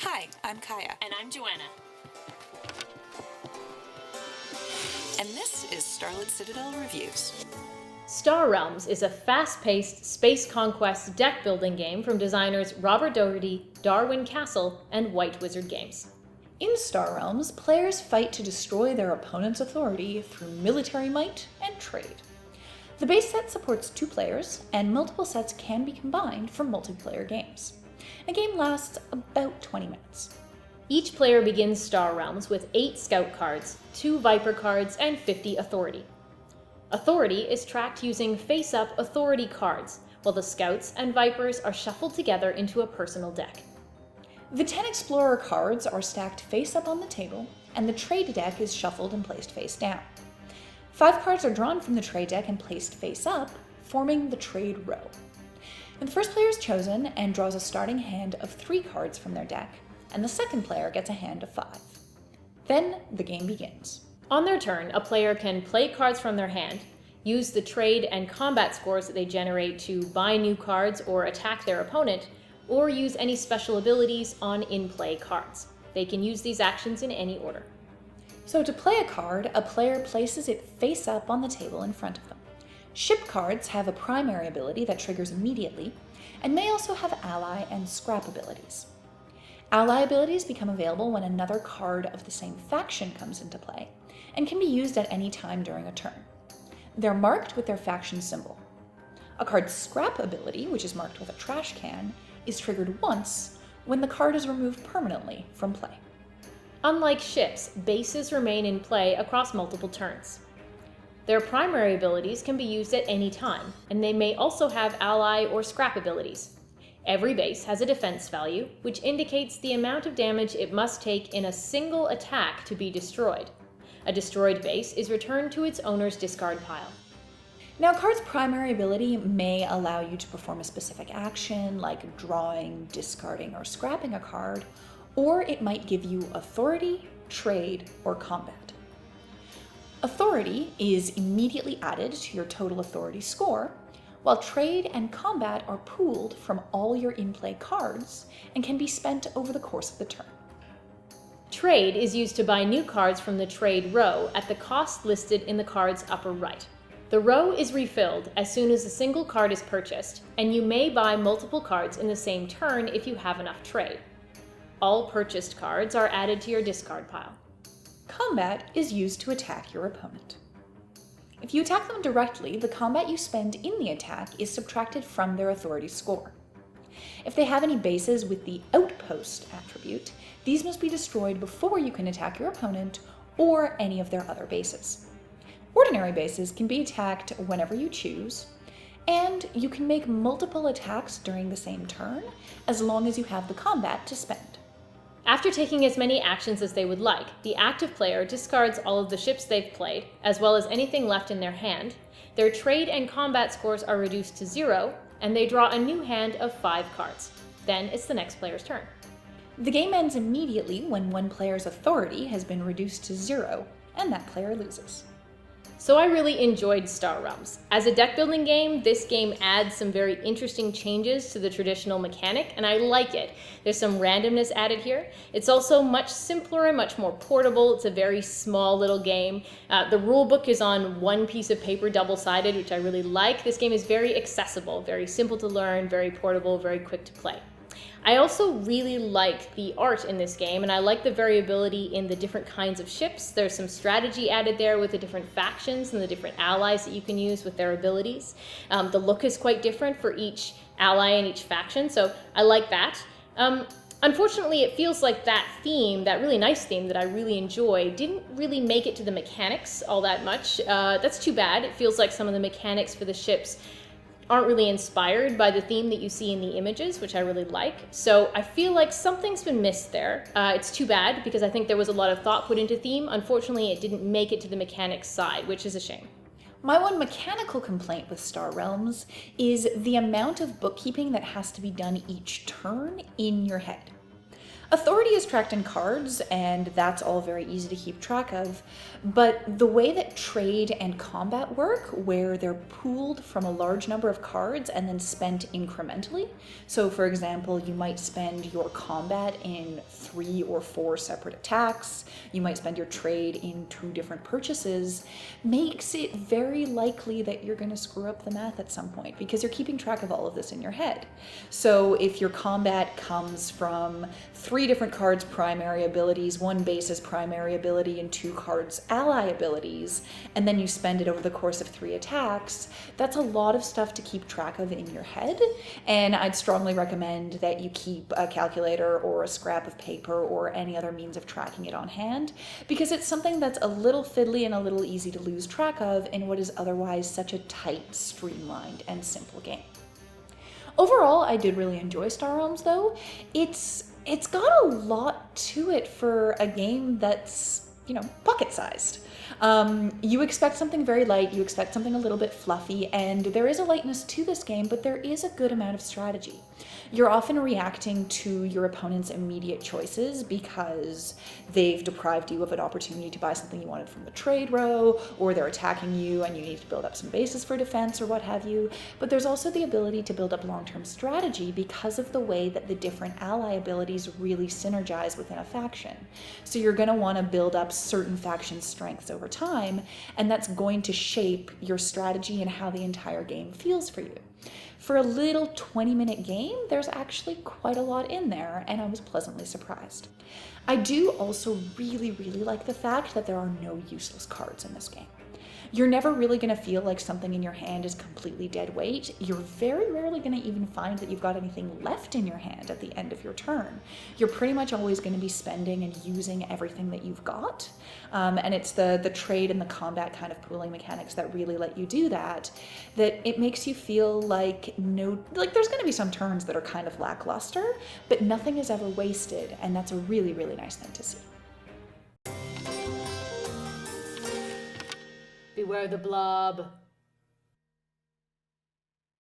Hi, I'm Kaja. And I'm Joanna. And this is Starlit Citadel Reviews. Star Realms is a fast-paced space conquest deck-building game from designers Robert Doherty, Darwin Castle, and White Wizard Games. In Star Realms, players fight to destroy their opponent's authority through military might and trade. The base set supports 2 players, and multiple sets can be combined for multiplayer games. A game lasts about 20 minutes. Each player begins Star Realms with 8 Scout cards, 2 Viper cards, and 50 Authority. Authority is tracked using face-up Authority cards, while the Scouts and Vipers are shuffled together into a personal deck. The 10 Explorer cards are stacked face-up on the table, and the trade deck is shuffled and placed face-down. 5 cards are drawn from the trade deck and placed face-up, forming the trade row. The first player is chosen and draws a starting hand of 3 cards from their deck, and the second player gets a hand of 5. Then the game begins. On their turn, a player can play cards from their hand, use the trade and combat scores that they generate to buy new cards or attack their opponent, or use any special abilities on in-play cards. They can use these actions in any order. So to play a card, a player places it face up on the table in front of them. Ship cards have a primary ability that triggers immediately, and may also have ally and scrap abilities. Ally abilities become available when another card of the same faction comes into play, and can be used at any time during a turn. They're marked with their faction symbol. A card's scrap ability, which is marked with a trash can, is triggered once when the card is removed permanently from play. Unlike ships, bases remain in play across multiple turns. Their primary abilities can be used at any time, and they may also have ally or scrap abilities. Every base has a defense value, which indicates the amount of damage it must take in a single attack to be destroyed. A destroyed base is returned to its owner's discard pile. Now, a card's primary ability may allow you to perform a specific action, like drawing, discarding, or scrapping a card, or it might give you authority, trade, or combat. Authority is immediately added to your total authority score, while trade and combat are pooled from all your in-play cards and can be spent over the course of the turn. Trade is used to buy new cards from the trade row at the cost listed in the card's upper right. The row is refilled as soon as a single card is purchased, and you may buy multiple cards in the same turn if you have enough trade. All purchased cards are added to your discard pile. Combat is used to attack your opponent. If you attack them directly, the combat you spend in the attack is subtracted from their authority score. If they have any bases with the Outpost attribute, these must be destroyed before you can attack your opponent or any of their other bases. Ordinary bases can be attacked whenever you choose, and you can make multiple attacks during the same turn as long as you have the combat to spend. After taking as many actions as they would like, the active player discards all of the ships they've played, as well as anything left in their hand. Their trade and combat scores are reduced to 0, and they draw a new hand of 5 cards. Then it's the next player's turn. The game ends immediately when one player's authority has been reduced to 0, and that player loses. So I really enjoyed Star Realms. As a deck-building game, this game adds some very interesting changes to the traditional mechanic, and I like it. There's some randomness added here. It's also much simpler and much more portable. It's a very small little game. The rule book is on one piece of paper, double-sided, which I really like. This game is very accessible, very simple to learn, very portable, very quick to play. I also really like the art in this game, and I like the variability in the different kinds of ships. There's some strategy added there with the different factions and the different allies that you can use with their abilities. The look is quite different for each ally and each faction, so I like that. Unfortunately, it feels like that theme, that really nice theme that I really enjoy, didn't really make it to the mechanics all that much. That's too bad. It feels like some of the mechanics for the ships aren't really inspired by the theme that you see in the images, which I really like. So I feel like something's been missed there. It's too bad because I think there was a lot of thought put into theme. Unfortunately, it didn't make it to the mechanics side, which is a shame. My one mechanical complaint with Star Realms is the amount of bookkeeping that has to be done each turn in your head. Authority is tracked in cards, and that's all very easy to keep track of. But the way that trade and combat work, where they're pooled from a large number of cards and then spent incrementally. So, for example, you might spend your combat in 3 or 4 separate attacks. You might spend your trade in 2 different purchases. Makes it very likely that you're going to screw up the math at some point because you're keeping track of all of this in your head. So, if your combat comes from 3 different cards primary abilities, 1 base's primary ability, and 2 cards ally abilities, and then you spend it over the course of 3 attacks, that's a lot of stuff to keep track of in your head. And I'd strongly recommend that you keep a calculator or a scrap of paper or any other means of tracking it on hand, because it's something that's a little fiddly and a little easy to lose track of in what is otherwise such a tight, streamlined, and simple game. Overall, I did really enjoy Star Realms, though. It's got a lot to it for a game that's, pocket-sized. You expect something very light, you expect something a little bit fluffy, and there is a lightness to this game, but there is a good amount of strategy. You're often reacting to your opponent's immediate choices because they've deprived you of an opportunity to buy something you wanted from the trade row, or they're attacking you and you need to build up some bases for defense or what have you. But there's also the ability to build up long-term strategy because of the way that the different ally abilities really synergize within a faction. So you're going to want to build up certain faction strengths over time, and that's going to shape your strategy and how the entire game feels for you. For a little 20-minute game, there's actually quite a lot in there, and I was pleasantly surprised. I do also really, really like the fact that there are no useless cards in this game. You're never really going to feel like something in your hand is completely dead weight. You're very rarely going to even find that you've got anything left in your hand at the end of your turn. You're pretty much always going to be spending and using everything that you've got. And it's the trade and the combat kind of pooling mechanics that really let you do that it makes you feel like there's going to be some turns that are kind of lackluster, but nothing is ever wasted. And that's a really, really nice thing to see. Beware the blob.